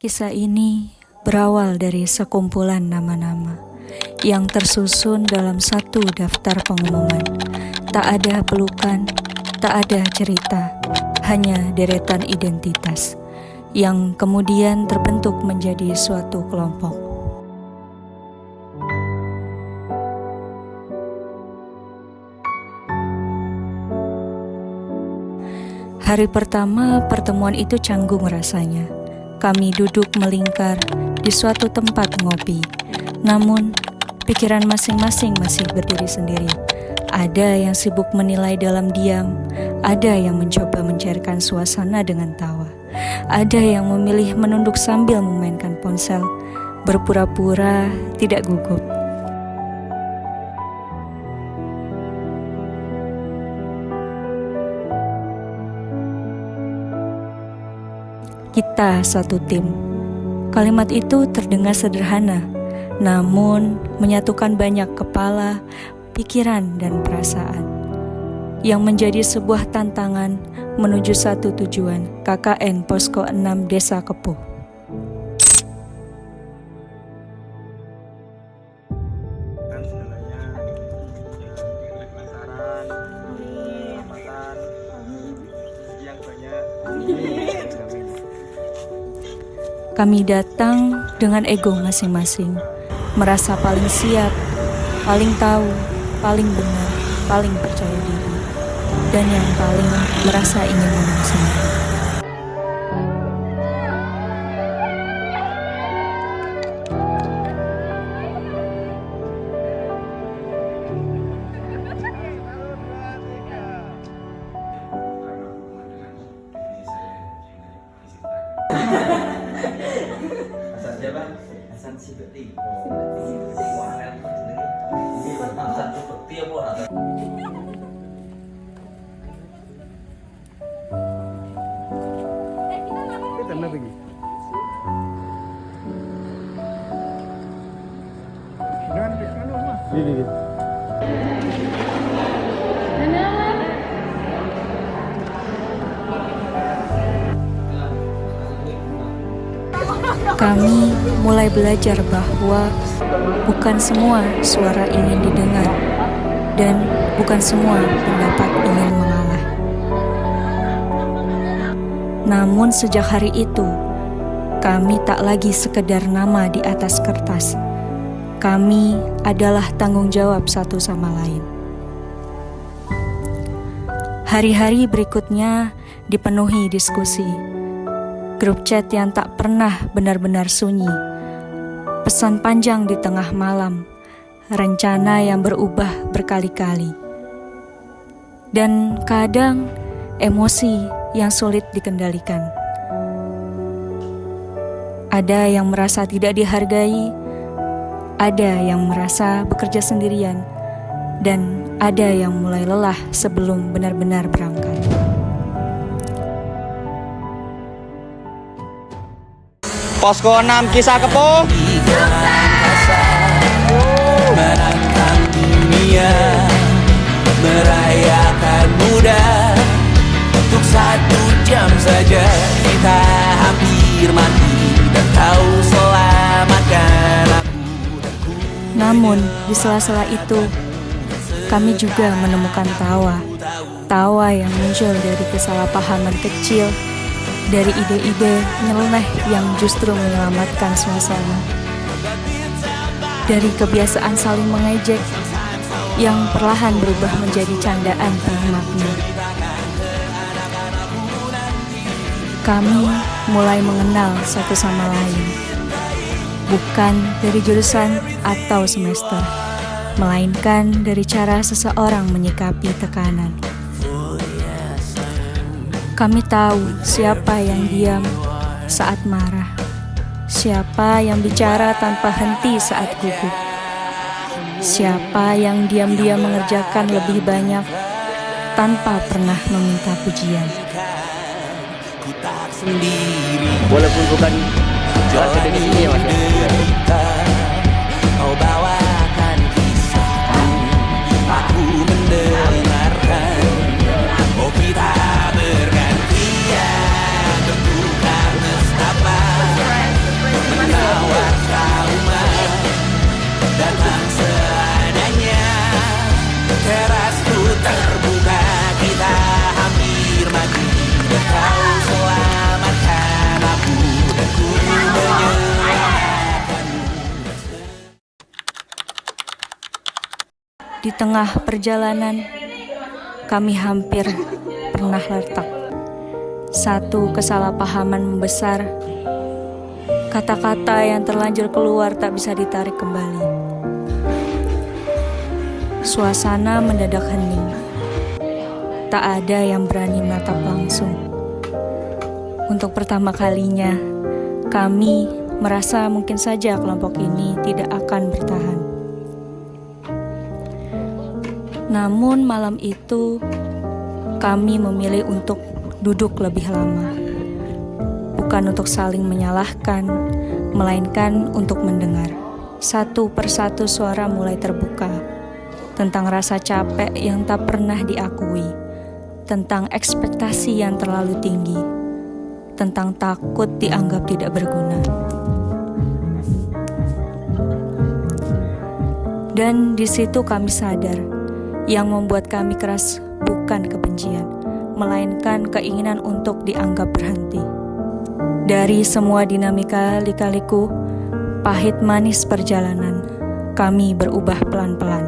Kisah ini berawal dari sekumpulan nama-nama yang tersusun dalam satu daftar pengumuman. Tak ada pelukan, tak ada cerita, hanya deretan identitas yang kemudian terbentuk menjadi suatu kelompok. Hari pertama pertemuan itu canggung rasanya. Kami duduk melingkar di suatu tempat ngopi. Namun, pikiran masing-masing masih berdiri sendiri. Ada yang sibuk menilai dalam diam, ada yang mencoba mencairkan suasana dengan tawa. Ada yang memilih menunduk sambil memainkan ponsel, berpura-pura tidak gugup. Kita satu tim. Kalimat itu terdengar sederhana, namun menyatukan banyak kepala, pikiran, dan perasaan. Yang menjadi sebuah tantangan menuju satu tujuan, KKN Posko 6 Desa Kepuh. Kami datang dengan ego masing-masing, merasa paling siap, paling tahu, paling benar, paling percaya diri, dan yang paling merasa ingin menang sendiri. Hasan siapa? Hasan Sibeti. Wah, ini Hasan Sibeti apa Hasan? Kita nak pergi. Jangan dekat rumah. Gini. Kami mulai belajar bahwa bukan semua suara ingin didengar dan bukan semua pendapat ingin mengalah. Namun sejak hari itu, kami tak lagi sekedar nama di atas kertas. Kami adalah tanggung jawab satu sama lain. Hari-hari berikutnya dipenuhi diskusi. Grup chat yang tak pernah benar-benar sunyi, pesan panjang di tengah malam, rencana yang berubah berkali-kali, dan kadang emosi yang sulit dikendalikan. Ada yang merasa tidak dihargai, ada yang merasa bekerja sendirian, dan ada yang mulai lelah sebelum benar-benar berangkat. Posko 6 Kisah Kepuh. Menantang dunia, merayakan muda. Untuk 1 jam saja kita hampir mati, dan kau selamatkan aku dan ku. Namun di sela-sela itu, kami juga menemukan tawa yang muncul dari kesalahpahaman kecil, dari ide-ide nyeleneh yang justru menyelamatkan suasana, dari kebiasaan saling mengejek yang perlahan berubah menjadi candaan penuh makna. Kami mulai mengenal satu sama lain, bukan dari jurusan atau semester, melainkan dari cara seseorang menyikapi tekanan. Kami tahu siapa yang diam saat marah, siapa yang bicara tanpa henti saat gugup, siapa yang diam-diam mengerjakan lebih banyak tanpa pernah meminta pujian. Walaupun bukan akademik ini ya Mas. Kau bawakan kisahku, aku mendengarkan. Oh kita bergantian bertukar nestapa. Di tengah perjalanan, kami hampir pernah retak. Satu kesalahpahaman membesar, kata-kata yang terlanjur keluar tak bisa ditarik kembali. Suasana mendadak hening. Tak ada yang berani menatap langsung. Untuk pertama kalinya, kami merasa mungkin saja kelompok ini tidak akan bertahan. Namun malam itu, kami memilih untuk duduk lebih lama. Bukan untuk saling menyalahkan, melainkan untuk mendengar. Satu persatu suara mulai terbuka. Tentang rasa capek yang tak pernah diakui. Tentang ekspektasi yang terlalu tinggi. Tentang takut dianggap tidak berguna. Dan di situ kami sadar, yang membuat kami keras bukan kebencian, melainkan keinginan untuk dianggap berhenti. Dari semua dinamika lika-liku, pahit manis perjalanan, kami berubah pelan-pelan.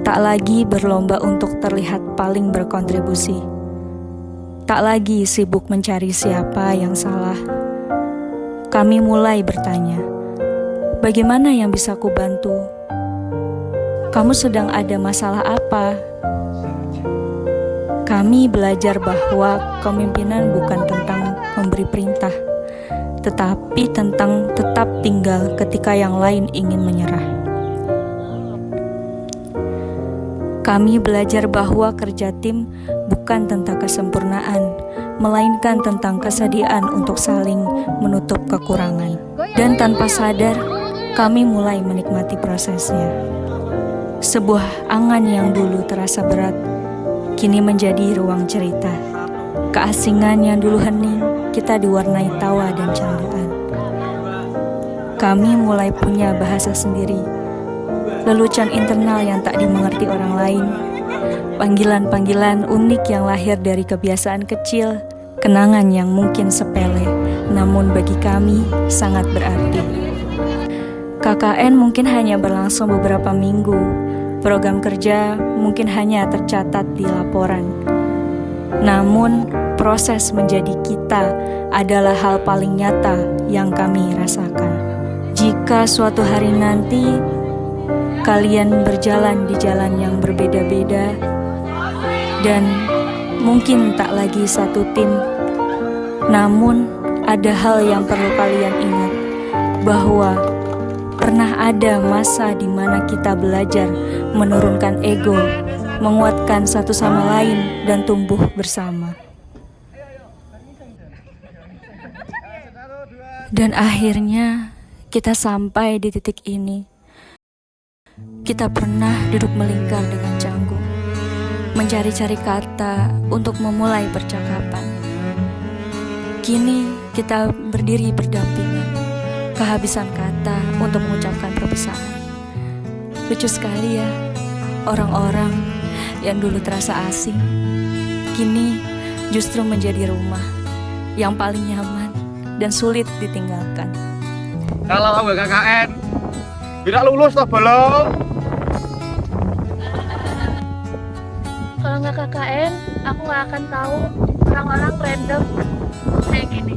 Tak lagi berlomba untuk terlihat paling berkontribusi. Tak lagi sibuk mencari siapa yang salah. Kami mulai bertanya, bagaimana yang bisa kubantu? Kamu sedang ada masalah apa? Kami belajar bahwa kepemimpinan bukan tentang memberi perintah, tetapi tentang tetap tinggal ketika yang lain ingin menyerah. Kami belajar bahwa kerja tim bukan tentang kesempurnaan, melainkan tentang kesediaan untuk saling menutup kekurangan. Dan tanpa sadar, kami mulai menikmati prosesnya. Sebuah angan yang dulu terasa berat, kini menjadi ruang cerita. Keasingan yang dulu hening, kita diwarnai tawa dan candaan. Kami mulai punya bahasa sendiri, lelucon internal yang tak dimengerti orang lain, panggilan-panggilan unik yang lahir dari kebiasaan kecil, kenangan yang mungkin sepele, namun bagi kami sangat berarti. KKN mungkin hanya berlangsung beberapa minggu, program kerja mungkin hanya tercatat di laporan. Namun, proses menjadi kita adalah hal paling nyata yang kami rasakan. Jika suatu hari nanti kalian berjalan di jalan yang berbeda-beda dan mungkin tak lagi satu tim, namun ada hal yang perlu kalian ingat, bahwa pernah ada masa di mana kita belajar menurunkan ego, menguatkan satu sama lain, dan tumbuh bersama. Dan akhirnya kita sampai di titik ini. Kita pernah duduk melingkar dengan canggung, mencari-cari kata untuk memulai percakapan. Kini kita berdiri berdampingan, kehabisan kata untuk mengucapkan perpisahan. Lucu sekali ya, orang-orang yang dulu terasa asing, kini justru menjadi rumah yang paling nyaman dan sulit ditinggalkan. Kalau kamu gak KKN, bila lulus toh belum? Kalau nggak KKN, aku nggak akan tahu orang-orang random kayak gini.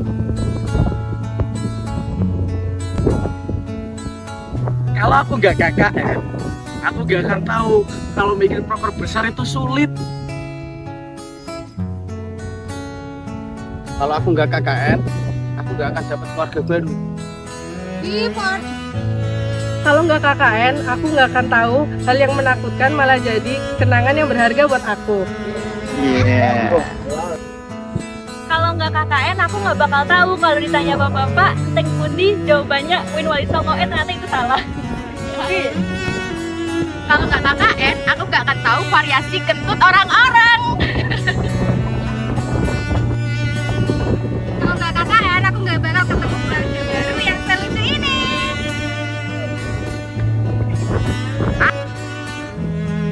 Kalau aku nggak KKN, aku nggak akan tahu kalau bikin proker besar itu sulit. Kalau aku nggak KKN, aku nggak akan dapat keluarga baru. Kalau nggak KKN, aku nggak akan tahu hal yang menakutkan malah jadi kenangan yang berharga buat aku. Iya. Kalau nggak KKN, aku nggak bakal tahu kalau ditanya bapak-bapak, Teng Pundi, jawabannya Win Wali Songo, ternyata itu salah. Kalau nggak KKN, aku nggak akan tahu variasi kentut orang-orang. Kalau nggak KKN, aku nggak bakal ketemu keluarga baru yang selucu ini.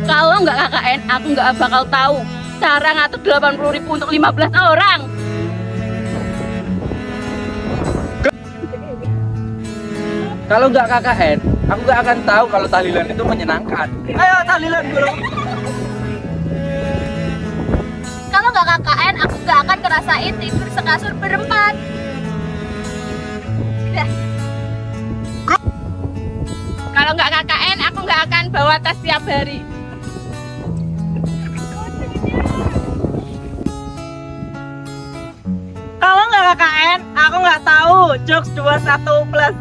Kalau nggak KKN, aku nggak bakal tahu cara ngatur 80.000 untuk 15 orang. Kalau nggak KKN, aku gak akan tahu kalau tahlilan itu menyenangkan. Ayo tahlilan dulu. Kalau nggak KKN, aku nggak akan ngerasain tidur sekasur berempat. Dah. Kalau nggak KKN, aku nggak akan bawa tas tiap hari. Kalau nggak KKN, aku nggak tahu jokes 21 plus.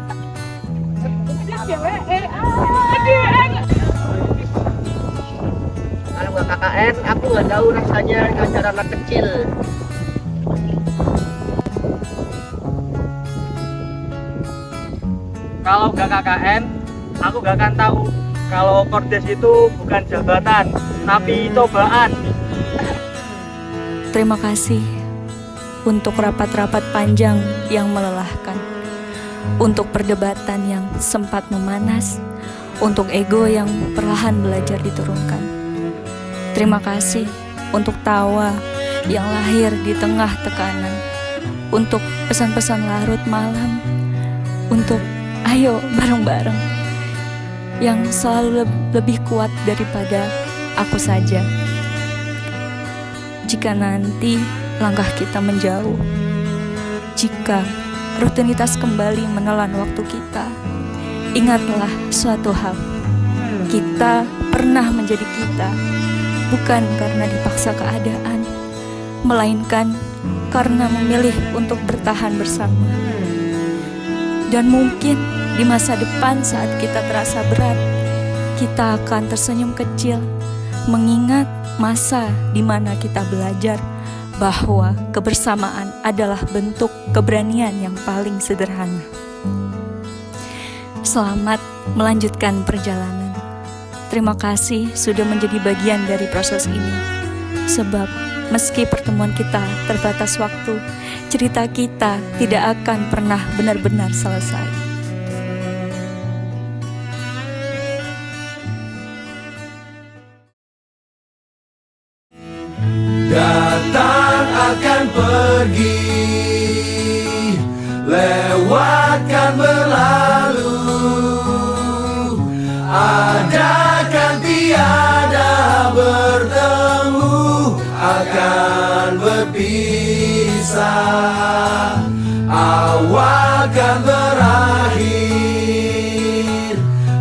Kalau nggak KKN, aku nggak tahu rasanya ngajar anak kecil. Kalau nggak KKN, aku nggak akan tahu kalau kordes itu bukan jabatan, tapi cobaan. Terima kasih untuk rapat-rapat panjang yang melelahkan, untuk perdebatan yang sempat memanas, untuk ego yang perlahan belajar diturunkan. Terima kasih untuk tawa yang lahir di tengah tekanan, untuk pesan-pesan larut malam, untuk ayo bareng-bareng yang selalu lebih kuat daripada aku saja. Jika nanti langkah kita menjauh, jika rutinitas kembali menelan waktu kita, ingatlah suatu hal, kita pernah menjadi kita, bukan karena dipaksa keadaan, melainkan karena memilih untuk bertahan bersama. Dan mungkin di masa depan saat kita terasa berat, kita akan tersenyum kecil, mengingat masa di mana kita belajar bahwa kebersamaan adalah bentuk keberanian yang paling sederhana. Selamat melanjutkan perjalanan. Terima kasih sudah menjadi bagian dari proses ini. Sebab meski pertemuan kita terbatas waktu, cerita kita tidak akan pernah benar-benar selesai. Datang akan pergi, lewatkan berlalu, ada kan tiada bertemu, akan berpisah, awal kan berakhir,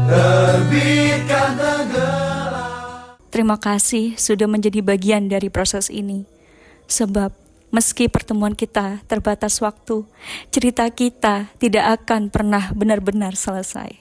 terbitkan tenggelam. Terima kasih sudah menjadi bagian dari proses ini. Sebab meski pertemuan kita terbatas waktu, cerita kita tidak akan pernah benar-benar selesai.